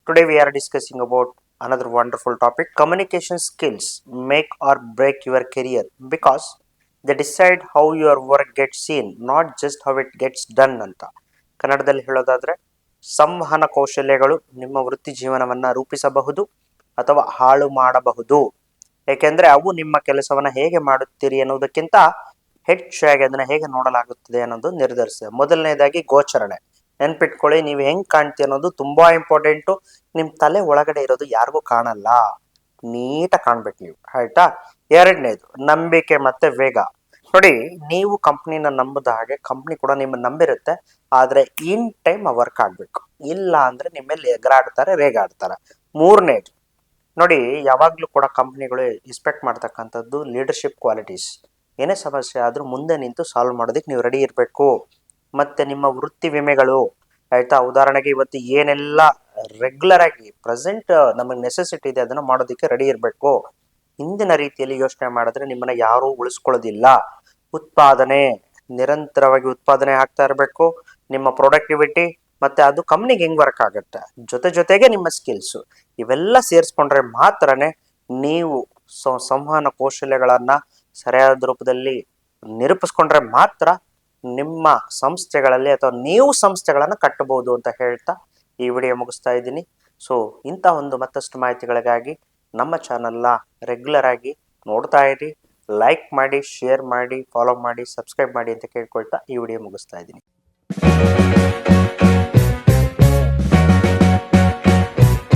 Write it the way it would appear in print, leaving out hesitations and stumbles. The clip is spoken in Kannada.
Today we are discussing about another wonderful topic. Communication skills make or break your career because they decide how your work gets seen, not just how it gets done ಅಂತ. ಕನ್ನಡದಲ್ಲಿ ಹೇಳೋದಾದ್ರೆ ಸಂವಹನ ಕೌಶಲ್ಯಗಳು ನಿಮ್ಮ ವೃತ್ತಿ ಜೀವನವನ್ನ ರೂಪಿಸಬಹುದು ಅಥವಾ ಹಾಳು ಮಾಡಬಹುದು. ಏಕೆಂದ್ರೆ ಅವು ನಿಮ್ಮ ಕೆಲಸವನ್ನ ಹೇಗೆ ಮಾಡುತ್ತೀರಿ ಅನ್ನೋದಕ್ಕಿಂತ ಹೆಚ್ಚಾಗಿ ಅದನ್ನ ಹೇಗೆ ನೋಡಲಾಗುತ್ತದೆ ಅನ್ನೋದು ನಿರ್ಧರಿಸಿದೆ. ಮೊದಲನೇದಾಗಿ ಗೋಚರಣೆ. ನೆನ್ಪಿಟ್ಕೊಳ್ಳಿ, ನೀವು ಹೆಂಗ್ ಕಾಣ್ತಿ ಅನ್ನೋದು ತುಂಬಾ ಇಂಪಾರ್ಟೆಂಟು. ನಿಮ್ ತಲೆ ಒಳಗಡೆ ಇರೋದು ಯಾರಿಗೂ ಕಾಣಲ್ಲ, ನೀಟಾಗಿ ಕಾಣ್ಬೇಕು ನೀವು, ಆಯ್ತಾ. ಎರಡನೇದು ನಂಬಿಕೆ ಮತ್ತೆ ವೇಗ. ನೋಡಿ, ನೀವು ಕಂಪ್ನಿನ ನಂಬದ ಹಾಗೆ ಕಂಪ್ನಿ ಕೂಡ ನಿಮ್ಮನ್ನ ನಂಬಿರುತ್ತೆ. ಆದ್ರೆ ಇನ್ ಟೈಮ್ ವರ್ಕ್ ಆಗ್ಬೇಕು, ಇಲ್ಲ ಅಂದ್ರೆ ನಿಮ್ಮ ಮೇಲೆ ಎಗರಾಡ್ತಾರೆ, ರೇಗಾಡ್ತಾರೆ. ಮೂರನೇದು ನೋಡಿ, ಯಾವಾಗ್ಲೂ ಕೂಡ ಕಂಪ್ನಿಗಳು ಎಕ್ಸ್ಪೆಕ್ಟ್ ಮಾಡ್ತಕ್ಕಂಥದ್ದು ಲೀಡರ್ಶಿಪ್ ಕ್ವಾಲಿಟೀಸ್. ಏನೇ ಸಮಸ್ಯೆ ಆದ್ರೂ ಮುಂದೆ ನಿಂತು ಸಾಲ್ವ್ ಮಾಡೋದಕ್ಕೆ ನೀವು ರೆಡಿ ಇರಬೇಕು. ಮತ್ತೆ ನಿಮ್ಮ ವೃತ್ತಿ ವಿಮೆಗಳು, ಆಯ್ತಾ. ಉದಾಹರಣೆಗೆ ಇವತ್ತು ಏನೆಲ್ಲ ರೆಗ್ಯುಲರ್ ಆಗಿ ಪ್ರೆಸೆಂಟ್ ನಮಗೆ ನೆಸೆಸಿಟಿ ಇದೆ ಅದನ್ನ ಮಾಡೋದಕ್ಕೆ ರೆಡಿ ಇರಬೇಕು. ಹಿಂದಿನ ರೀತಿಯಲ್ಲಿ ಯೋಚನೆ ಮಾಡಿದ್ರೆ ನಿಮ್ಮನ್ನ ಯಾರೂ ಉಳಿಸ್ಕೊಳ್ಳೋದಿಲ್ಲ. ಉತ್ಪಾದನೆ, ನಿರಂತರವಾಗಿ ಉತ್ಪಾದನೆ ಆಗ್ತಾ ಇರಬೇಕು. ನಿಮ್ಮ ಪ್ರೊಡಕ್ಟಿವಿಟಿ ಮತ್ತೆ ಅದು ಕಂಪ್ನಿಗೆ ಹೆಂಗ್ ವರ್ಕ್ ಆಗುತ್ತೆ, ಜೊತೆಗೆ ನಿಮ್ಮ ಸ್ಕಿಲ್ಸ್ ಇವೆಲ್ಲ ಸೇರಿಸ್ಕೊಂಡ್ರೆ ಮಾತ್ರನೇ ನೀವು ಸಂವಹನ ಕೌಶಲ್ಯಗಳನ್ನ ಸರಿಯಾದ ರೂಪದಲ್ಲಿ ನಿರೂಪಿಸ್ಕೊಂಡ್ರೆ ಮಾತ್ರ ನಿಮ್ಮ ಸಂಸ್ಥೆಗಳಲ್ಲಿ ಅಥವಾ ನೀವು ಸಂಸ್ಥೆಗಳನ್ನ ಕಟ್ಟಬಹುದು ಅಂತ ಹೇಳ್ತಾ ಈ ವಿಡಿಯೋ ಮುಗಿಸ್ತಾ ಇದ್ದೀನಿ. ಸೊ ಇಂಥ ಒಂದು ಮತ್ತಷ್ಟು ಮಾಹಿತಿಗಳಿಗಾಗಿ ನಮ್ಮ ಚಾನಲ್ನ ರೆಗ್ಯುಲರ್ ಆಗಿ ನೋಡ್ತಾ ಇರಿ. ಲೈಕ್ ಮಾಡಿ, ಶೇರ್ ಮಾಡಿ, ಫಾಲೋ ಮಾಡಿ, ಸಬ್ಸ್ಕ್ರೈಬ್ ಮಾಡಿ ಅಂತ ಕೇಳ್ಕೊಳ್ತಾ ಈ ವಿಡಿಯೋ ಮುಗಿಸ್ತಾ ಇದ್ದೀನಿ.